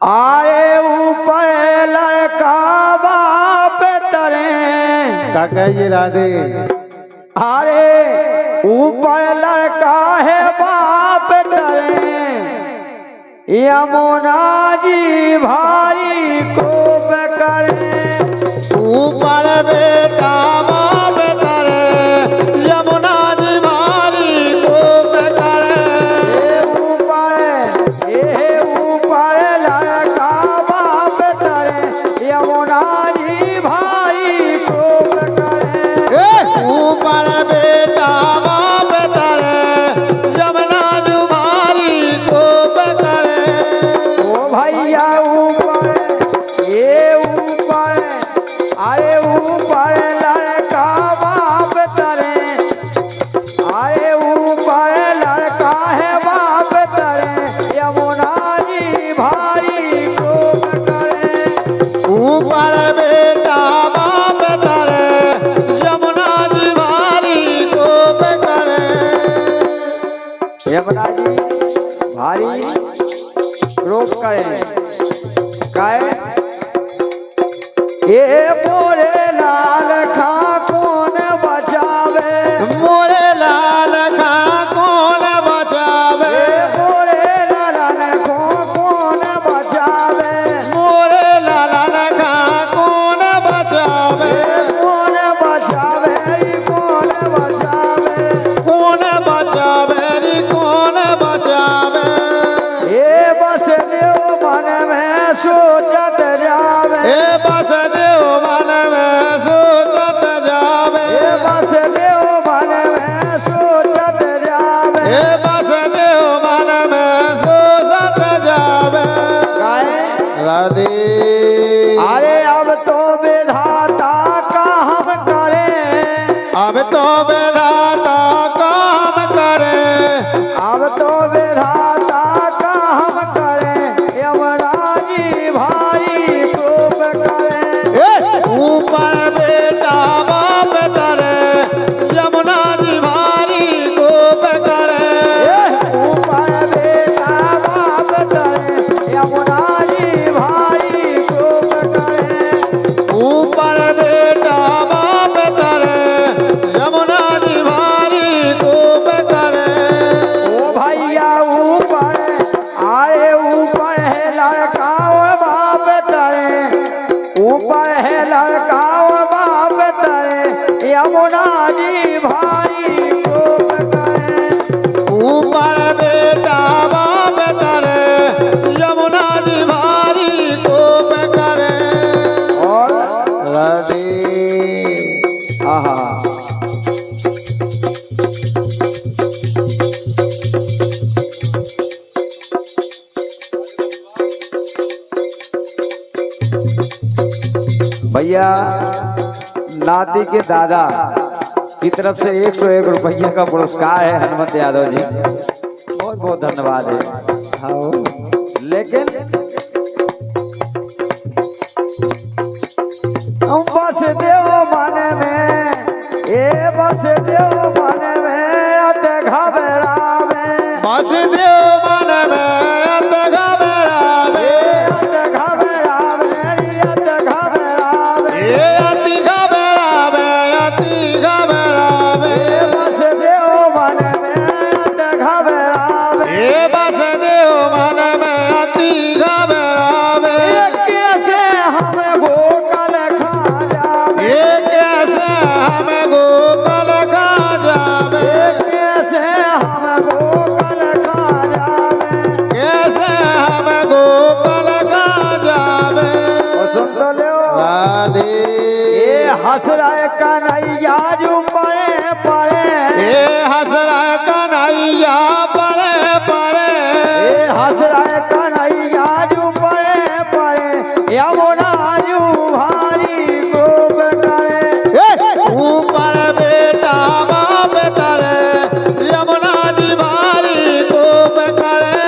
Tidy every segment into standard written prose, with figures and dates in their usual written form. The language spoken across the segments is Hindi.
आए ऊपर लड़का बाप तरे का कहिए राधे। अरे ऊपर लड़का है बाप तरे यमुना जी भारी कोप करे। ऊपर बेटा बाप तरे यमुना जी भारी कोप करे। ऊपर लड़का बाप तरे यमुना जी भारी कोप करे। ऊपर बेटा बाप तरे यमुना जी भारी कोप करे। ओ भैया ऊपर अरे ऊपर लड़का बाप तरे अरे ऊपर लड़का है बाप तरे यमुना जी भारी कोप करे। ऊपर बेटा बाप तरे यमुना जी भारी कोप करे। यमुना जी भारी कोप करे। काहे ये मोरे लाल खा कौन बचावे। मोरे लाल खा कौन बचावे। मोरे लाल खो कौन बचावे। मोरे लाल खा कौन बचावे। कौन बचावे कौन बचावे। कौन बचावे री कौन बचावे। ये बस देव मन में सोचत जावे। ए बस देव मन में सोचत जावे। ये बस देव मन में सोचत जावे। ए बस देव मन में सोचत जावे। काहे राधे। अरे अब तो विधाता का हम करें। अब तो विधाता काम करे। अब तो विधाता का हम करें यमुना जी भारी कोप करे। ऊपर बेटा बाप तरे यमुना जी भारी कोप करे। ऊपर बेटा बाप तरे यमुना जी भारी कोप करे। ऊपर बेटा बाप तरे यमुना जी भारी कोप करे। ओ भैया ऊपर आए ऊपर है लड़का और बाप तरे। ऊपर है लड़का और बाप तरे यमुना जी भारी कोप करे। ऊपर बेटा बाप तरे यमुना जी भारी कोप करे। और राधे। आहा भैया नाती के दादा की तरफ से 101 रुपया का पुरस्कार है हनुमत यादव जी। बहुत बहुत धन्यवाद है। हाँ लेकिन बस देव मन में बस देव मन में अत घबरावे। बस देव मन में अत घबरावे। अत घबरावे अत घबरावे। अति घबरावे अति घबरावे। बस देव मन में अत घबरावे। बस देव मन में अति घबरावे। कैसे हम गोकल खा जावे। कैसे हम गोकल खा जावे। कैसे हम गोकल खा जावे। कैसे हम गोकल खा जावे। सुन तो लो राधे। ये हंस रहे कन्हैया जू परे परे। हंस रहा कन्हैया परे परे। हंस रहे कन्हैया जू परे परे यमुना जू भारी कोप करे। ऊपर बेटा बाप तरे यमुना जी भारी कोप करे।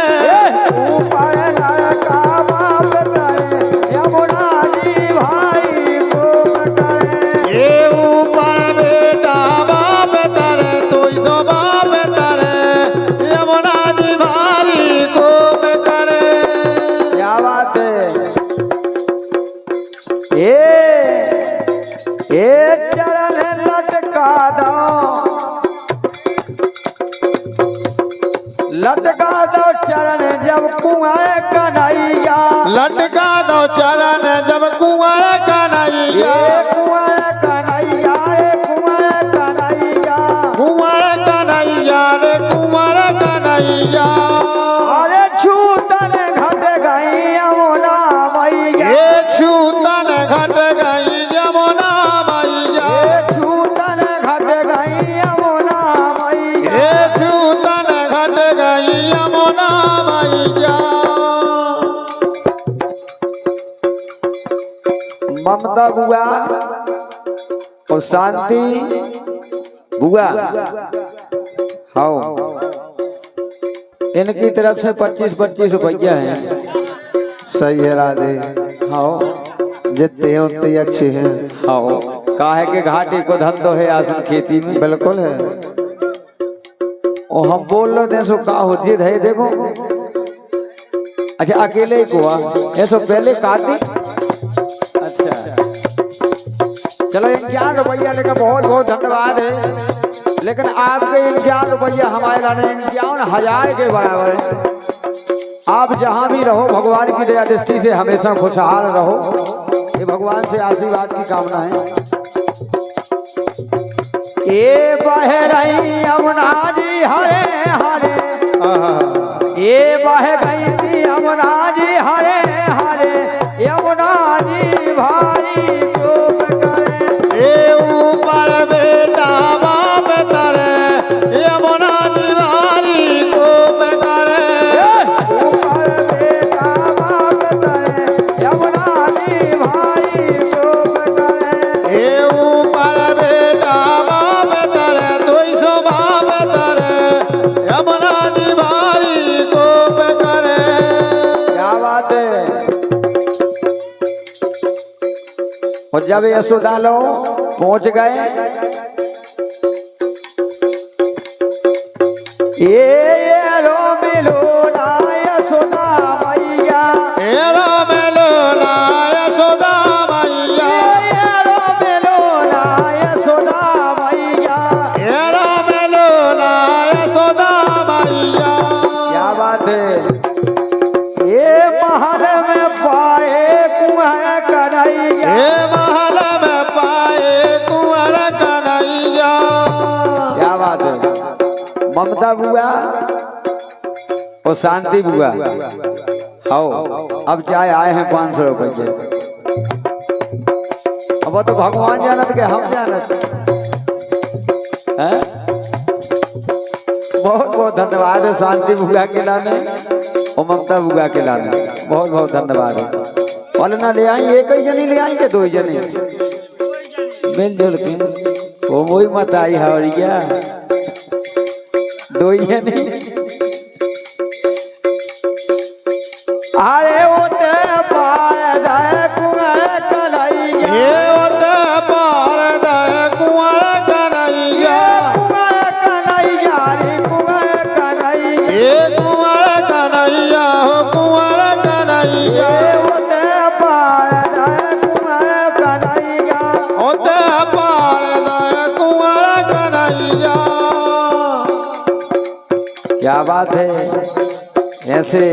ऊपर लड़का बाप तरे यमुना जी भारी कोप करे। ऊपर ए चरण लटका दो चरण जब कुंवर कन्हैया, लटका दो चरण जब कुंवर कन्हैया, कुंवर कन्हैया रे कुंवर कन्हैया, कुंवर कन्हैया रे कुंवर कन्हैया। अरे छूतन घट गई यमुना मैया, ये छूतन घट गई यमुना मैया, छूतन घट गई यमुना मैया, ये छूतन घट गई यमुना मैया। ममता बुआ और शांति बुआ, हाँ इनकी तरफ से 25-25 रुपया है। सही है राधे, हाँ जितने हैं उतने अच्छे हैं। हाँ काहे के घाटे को धंधो है आसन खेती में, बिल्कुल है। और हम बोल रहे थे सो का हो जिद है देखो। अच्छा अकेले ही कुआ ऐसो पहले काटी। अच्छा चलो 51 रुपया लेकर बहुत बहुत धन्यवाद है। लेकिन आपके 51 रुपया हमारे लाने 51,000 के बराबर है। आप जहाँ भी रहो भगवान की दया दृष्टि से हमेशा खुशहाल रहो, ये भगवान से आशीर्वाद की कामना है। ये बह रही यमुना जी हरे हरे, ये बह गई थी यमुना जी हरे हरे, यमुना जी भारी डूब करे, ये ऊपर बेटा बाप तरे, यमुना जी भारी डूब करे, ऊपर बेटा बाप तरे, यमुना जी भारी डूब करे, ये ऊपर बेटा बाप तरे, 200 बाप तरे, यमुना जी भारी डूब करे। क्या बात है। और जब यशोदा लो पहुंच गए, ये रो मिलो ना यशोदा मैया, ये रो मिलो ना यशोदा मैया, ये रो मिलो ना यशोदा मैया, ये रो मिलो ना यशोदा मैया। क्या बात है। ये महल में पाए कुंवर कन्हैया, ये महल में पाए कुंवर कन्हैया। क्या बात है। ममता बुआ और शांति बुआ, आओ अब चाय आए हैं 500 रुपये। अब तो भगवान जानत के हम जानत हैं। बहुत बहुत धन्यवाद है शांति बुआ के लाने और ममता बुआ के लाने, बहुत बहुत धन्यवाद है। और ना ले आई एक ही जनी ले आई के 2 जने मिलजुल के, वो मोई मत आई हवरिया 2 जने। अरे होते पार जाए कुंवर कन्हैया, ये होते पार दे कुंवर कन्हैया, कुंवर कन्हैया रे कुंवर कन्हैया, ये कुंवर कन्हैया हो कुंवर कन्हैया, होते पार जाए कुंवर कन्हैया। होते पार दे कुंवर कन्हैया। क्या बात है। ऐसे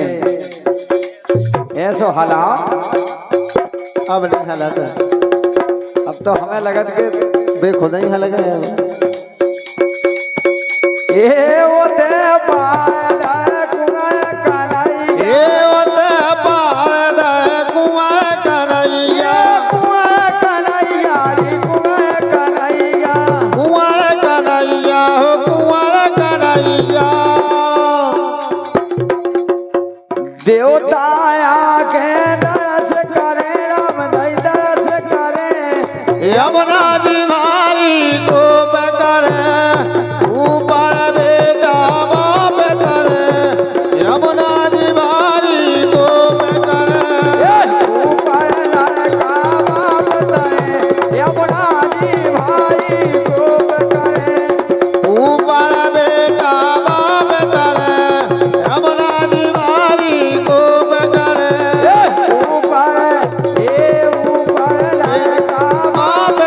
ऐसो हला अब नहीं हलाता, अब तो हमें लगत के बेखुदा ही हल गया। ये होते पार जाए कुंवर कन्हैया, ये होते पार दे कुंवर कन्हैया, कुंवर कन्हैया रे कुंवर कन्हैया, कुंवर कन्हैया हो कुंवर कन्हैया। देवता आके दरस करे, राम दई दरस करे, यमुना जी भारी डूब करे, ऊपर बेटा बाप करे, यमुना जी भारी डूब करे, ऊपर लड़का बाप तरे, यमुना जी भाई खूब करे, ऊपर बेटा बाप करे, यमुना जी भारी डूब करे, ऊपर लड़का बाप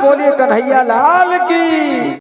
बोलिए कन्हैया लाल की।